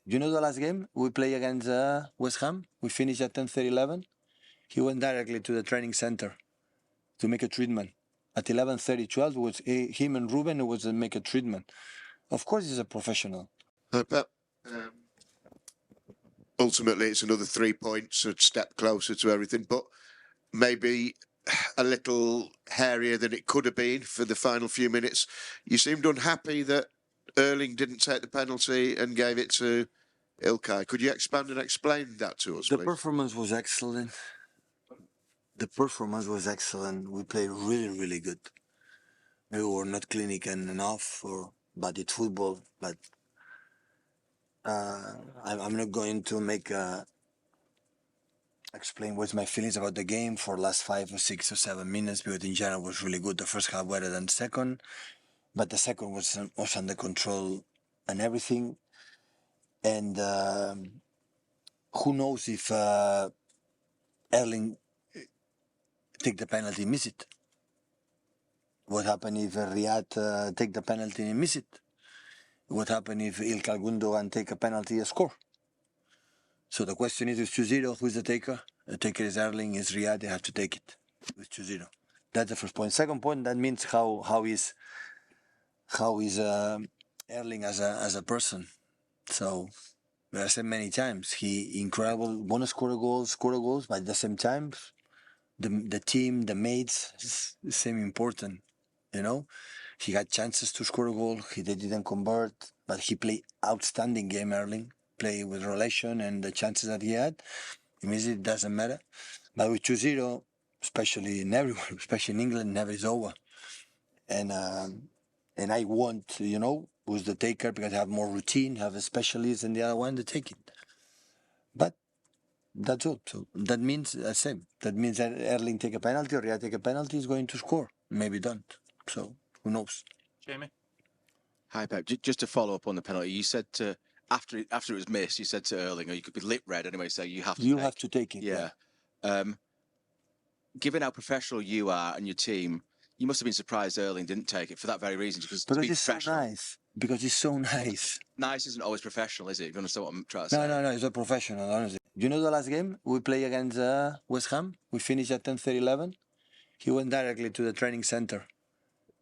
You know the last game we played against West Ham? We finished at 10:30, 11. He went directly to the training center to make a treatment. At 11:30, 12 was him and Ruben who was to make a treatment. Of course, he's a professional. But ultimately, it's another 3 points, a step closer to everything, but maybe a little hairier than it could have been for the final few minutes. You seemed unhappy that Erling didn't take the penalty and gave it to Ilkay. Could you expand and explain that to us, The please? performance was excellent. The performance was excellent. We played really, really good. We were not clinical enough for bodied football, but I'm not going to explain what's my feelings about the game for last 5 or 6 or 7 minutes, because in general it was really good. The first half better than the second, but the second was under control and everything. And who knows if Erling take the penalty and miss it? What happened if Riyad take the penalty and miss it? What happened if Ilkay Gundogan take a penalty and score? So the question is 2-0, who's the taker? The taker is Erling, is Riyad, they have to take it with 2-0. That's the first point. Second point, that means how is Erling as a person. So I said many times, he incredible, wanna score goals, but at the same time, the team, the mates, is the same important, you know. He had chances to score a goal, they didn't convert, but he played outstanding game, Erling. Play with relation and the chances that he had, it doesn't matter. But with 2-0, especially in everywhere, especially in England, never is over. And I want, who's the taker, because I have more routine, have a specialist, and the other one to take it. But that's all. So that means the same. That means that Erling take a penalty or Riyad take a penalty, is going to score. Maybe don't. So who knows? Jamie? Hi, Pep. Just to follow up on the penalty, you said to after it was missed, you said to Erling, or you could be lip red anyway, so you have to take it. Yeah. Given how professional you are and your team, you must have been surprised Erling didn't take it for that very reason. Because he's so nice. Because he's so nice. Nice isn't always professional, is it? You understand what I'm trying to say? No, he's a professional, honestly. You know the last game we played against West Ham? We finished at 10:30, 11. He went directly to the training center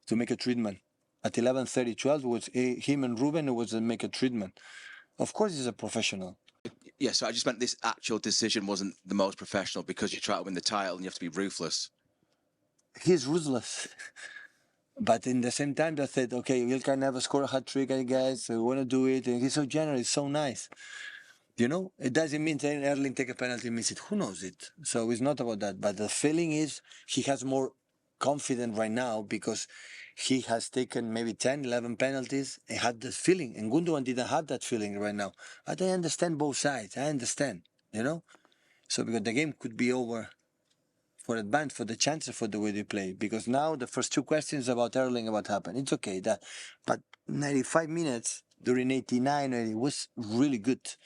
to make a treatment. At 11:30, 12 was him and Ruben who was to make a treatment. Of course, he's a professional. Yeah, so I just meant this actual decision wasn't the most professional because you try to win the title and you have to be ruthless. He's ruthless. But in the same time, they said, okay, Ilkay never score a hat-trick, I guess. So we want to do it. And he's so generous, so nice. It doesn't mean that Erling take a penalty and miss it. Who knows it? So it's not about that. But the feeling is he has more confidence right now because he has taken maybe 10, 11 penalties. He had the feeling. And Gundogan didn't have that feeling right now. But I understand both sides. I understand, So because the game could be over for advance, for the chances, for the way they play. Because now the first 2 questions about Erling, what happened. It's okay. But 95 minutes during 89, it was really good.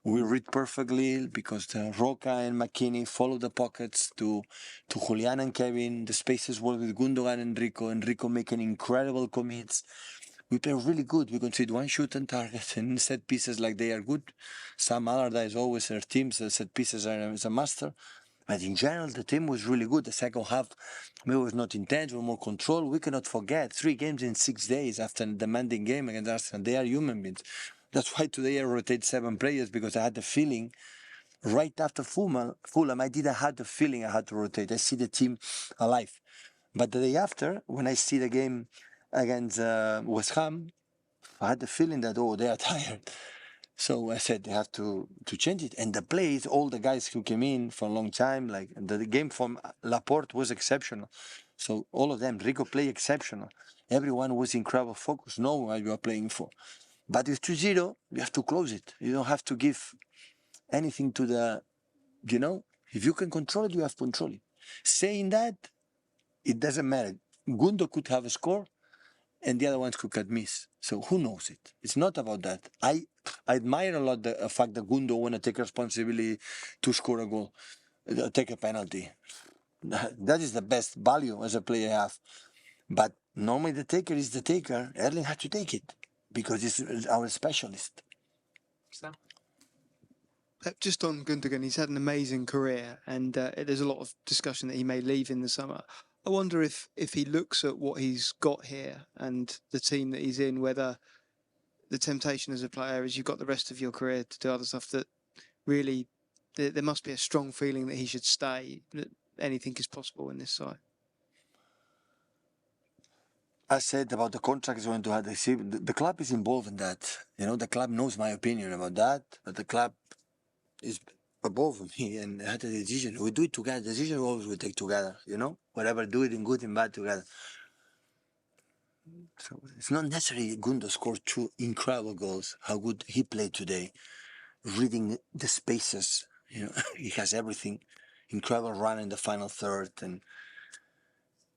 We read perfectly because Roca and McKinney follow the pockets to Julian and Kevin. The spaces were with Gundogan and Rico. And Rico making incredible commits. We play really good. We concede 1 shoot and target and set pieces like they are good. Sam Allardyce always their teams set pieces are a master. But in general, the team was really good. The second half, maybe was not intense, we were more control. We cannot forget 3 games in 6 days after a demanding game against Arsenal. They are human beings. That's why today I rotate 7 players, because I had the feeling right after Fulham, I didn't have the feeling I had to rotate. I see the team alive. But the day after, when I see the game against West Ham, I had the feeling that, they are tired. So I said they have to change it. And the plays, all the guys who came in for a long time, like the game from Laporte was exceptional. So all of them, Rico played exceptional. Everyone was incredible focus, know what you are playing for. But with 2-0, you have to close it. You don't have to give anything to the, if you can control it, you have to control it. Saying that, it doesn't matter. Gundo could have a score, and the other ones could miss. So who knows it? It's not about that. I admire a lot the fact that Gundo want to take responsibility to score a goal, take a penalty. That is the best value as a player have. But normally the taker is the taker. Erling had to take it because he's our specialist. Just on Gundogan, he's had an amazing career, and there's a lot of discussion that he may leave in the summer. I wonder if he looks at what he's got here and the team that he's in, whether the temptation as a player is you've got the rest of your career to do other stuff, that really there must be a strong feeling that he should stay, that anything is possible in this side. I said about the contract is going to have the club is involved in that. You know, the club knows my opinion about that, but the club is above me and had a decision. We do it together. The decision always we take together, you know? Whatever, do it in good and bad together. So it's not necessarily Gundo scored 2 incredible goals. How good he played today. Reading the spaces, you know, he has everything. Incredible run in the final third, and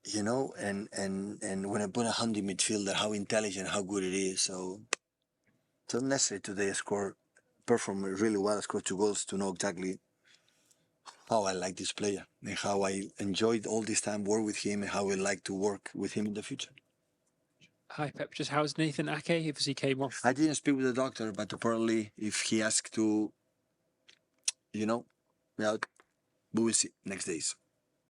you know, and when I put a handy midfielder, how intelligent, how good it is. So it's not necessary today perform really well, score 2 goals to know exactly how I like this player and how I enjoyed all this time work with him and how I like to work with him in the future. Hi Pep, just how's Nathan Ake if he came off? I didn't speak with the doctor, but apparently if he asked to, you know, we will see next days.